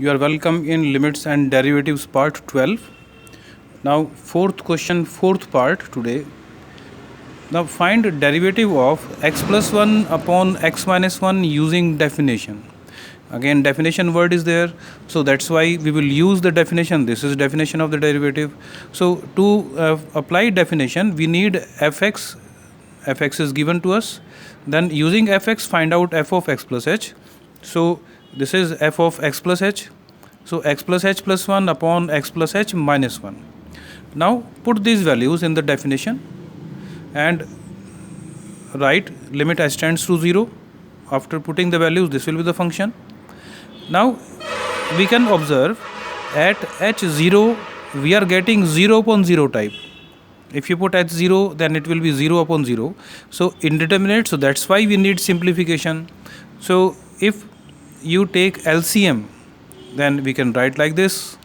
You are welcome in limits and derivatives part 12. Now fourth question, fourth part today. Now find derivative of x plus 1 upon x minus 1 using definition. Again definition word is there, so that's why we will use the definition. This is definition of the derivative. So to apply definition we need fx. Fx is given to us. Then using fx find out f of x plus h. So this is f of x plus h. So x plus h plus 1 upon x plus h minus 1. Now put these values in the definition and write limit h tends to 0. After putting the values, this will be the function. Now we can observe at h0 we are getting 0 upon 0 type. If you put h0 then it will be 0 upon 0. So indeterminate, so that's why we need simplification. So if you take LCM then we can write like this.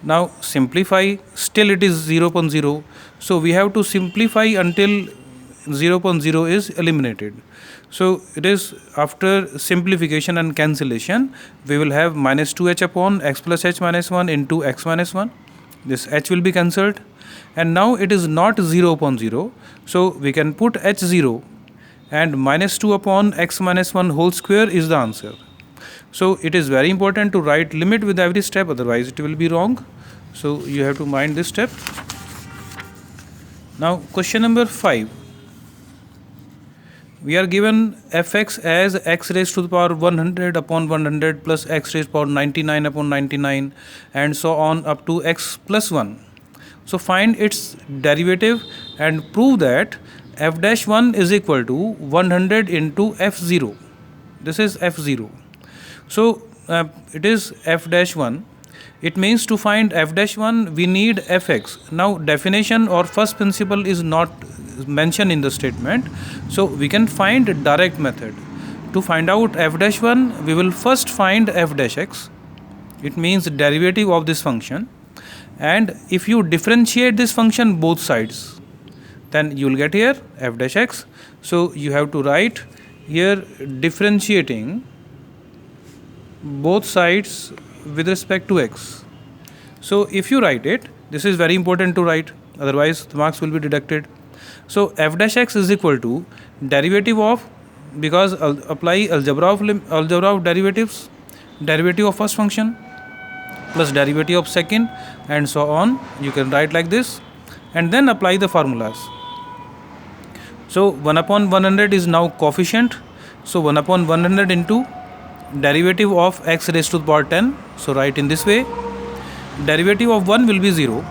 Now simplify, still it is 0 upon 0. So we have to simplify until 0 upon 0 is eliminated. So it is after simplification and cancellation we will have minus 2h upon x plus h minus 1 into x minus 1. This h will be cancelled and now it is not 0 upon 0. So we can put h0 and minus 2 upon x minus 1 whole square is the answer. So it is very important to write limit with every step, otherwise it will be wrong. So you have to mind this step. Now question number 5. We are given fx as x raised to the power 100 upon 100 plus x raised to the power 99 upon 99 and so on up to x plus 1. So find its derivative and prove that f dash 1 is equal to 100 into f0. This is f0. So it is f dash 1. It means to find f dash 1 we need fx. Now definition or first principle is not mentioned in the statement. So we can find a direct method. To find out f dash 1 we will first find f dash x. It means derivative of this function. And if you differentiate this function both sides then you will get here f dash x. So you have to write here differentiating both sides with respect to x. So if you write it, this is very important to write, otherwise the marks will be deducted. So f dash x is equal to derivative of, because apply algebra of derivatives, derivative of first function plus derivative of second and so on. You can write like this and then apply the formulas. So 1 upon 100 is now coefficient. So 1 upon 100 into derivative of x raised to the power 10. So write in this way. Derivative of 1 will be 0.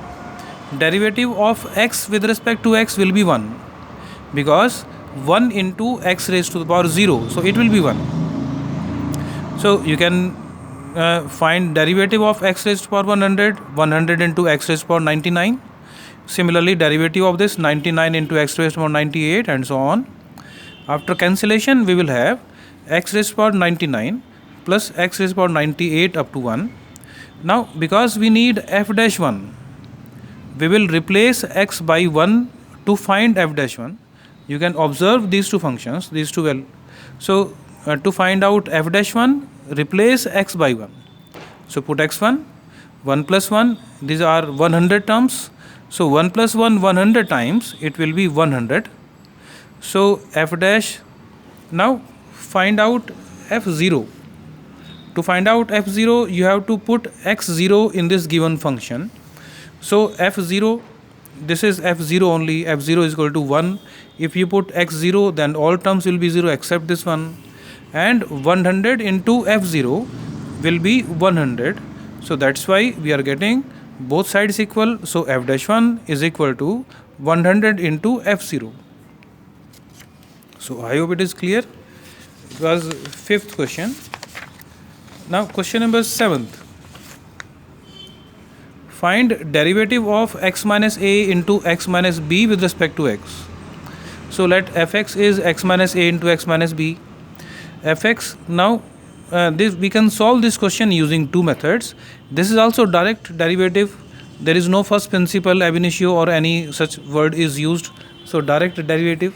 Derivative of x with respect to x will be 1, because 1 into x raised to the power 0. So it will be 1. So you can find derivative of x raised to the power 100. 100 into x raised to the power 99. Similarly derivative of this 99 into x raised to the power 98 and so on. After cancellation we will have x raised to the power 99 plus x raised to the power 98 up to 1. Now because we need f dash 1, we will replace x by 1 to find f dash 1. You can observe these two functions, these two well. So to find out f dash 1, replace x by 1. So put x1, 1 plus 1, these are 100 terms. So 1 plus 1 100 times, it will be 100. So f dash, now find out f0. To find out f0 you have to put x0 in this given function. So f0, this is f0 only, f0 is equal to 1. If you put x0 then all terms will be 0 except this one, and 100 into f0 will be 100. So that's why we are getting both sides equal. So f dash 1 is equal to 100 into f0. So I hope it is clear. It was 5th question. Now question number 7th. Find derivative of x minus a into x minus b with respect to x. So let fx is x minus a into x minus b. Fx, now this we can solve this question using two methods. This is also direct derivative. There is no first principle, ab initio or any such word is used. So direct derivative.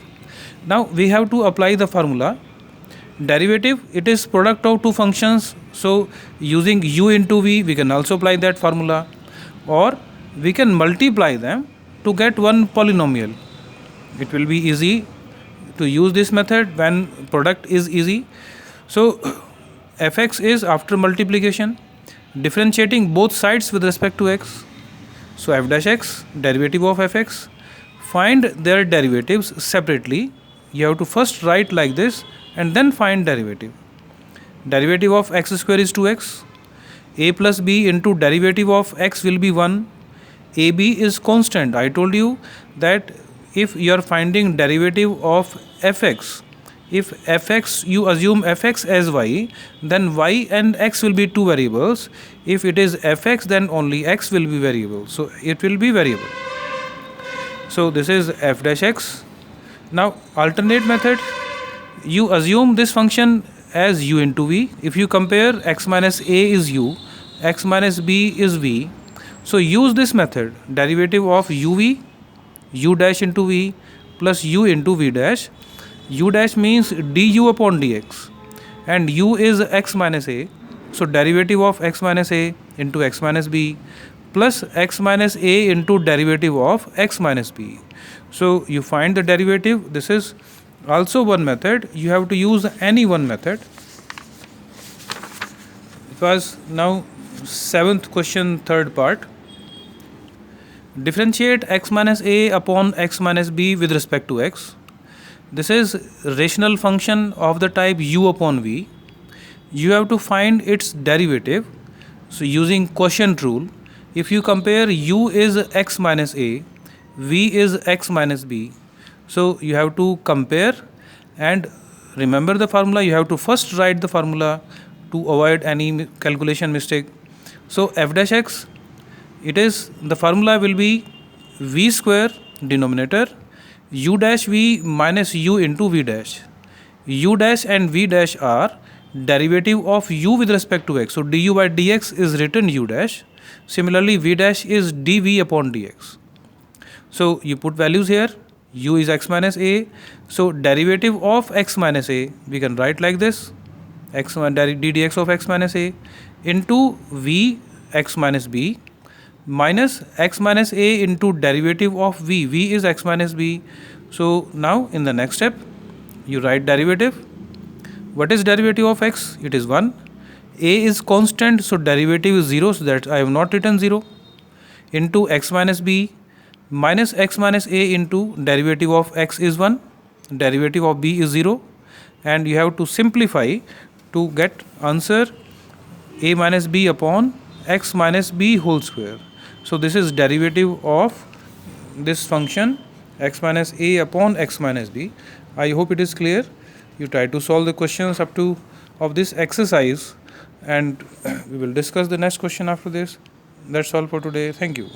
Now we have to apply the formula. Derivative, it is product of two functions. So using u into v, we can also apply that formula, or we can multiply them to get one polynomial. It will be easy to use this method when product is easy. So fx is after multiplication, differentiating both sides with respect to x. So f dash x, derivative of fx, find their derivatives separately. You have to first write like this and then find derivative. Derivative of x square is 2x. A plus b into derivative of x will be 1. AB is constant. I told you that if you are finding derivative of fx, if fx, you assume fx as y, then y and x will be two variables. If it is fx, then only x will be variable. So it will be variable. So this is f dash x. Now alternate method, you assume this function as u into v. If you compare, x minus a is u, x minus b is v. So use this method, derivative of uv, u dash into v plus u into v dash. U dash means du upon dx, and u is x minus a. So derivative of x minus a into x minus b plus x minus a into derivative of x minus b. So you find the derivative. This is also one method. You have to use any one method. It was now 7th question, third part. Differentiate x minus a upon x minus b with respect to x. This is rational function of the type u upon v. You have to find its derivative. So using quotient rule, if you compare, u is x minus a, v is x minus b. So you have to compare and remember the formula. You have to first write the formula to avoid any calculation mistake. So f dash x, it is, the formula will be v square denominator, u dash v minus u into v dash. U dash and v dash are derivative of u with respect to x. So du by dx is written u dash. Similarly, v dash is dv upon dx. So you put values here. U is x minus a. So derivative of x minus a, we can write like this, x ddx of x minus a into v x minus b minus x minus a into derivative of v. V is x minus b. So now in the next step, you write derivative. What is derivative of x? It is 1. A is constant, so derivative is 0, so that I have not written 0, into x minus b minus x minus a into derivative of x is 1, derivative of b is 0, and you have to simplify to get answer a minus b upon x minus b whole square. So this is derivative of this function x minus a upon x minus b. I hope it is clear. You try to solve the questions up to of this exercise, and we will discuss the next question after this. That's all for today. Thank you.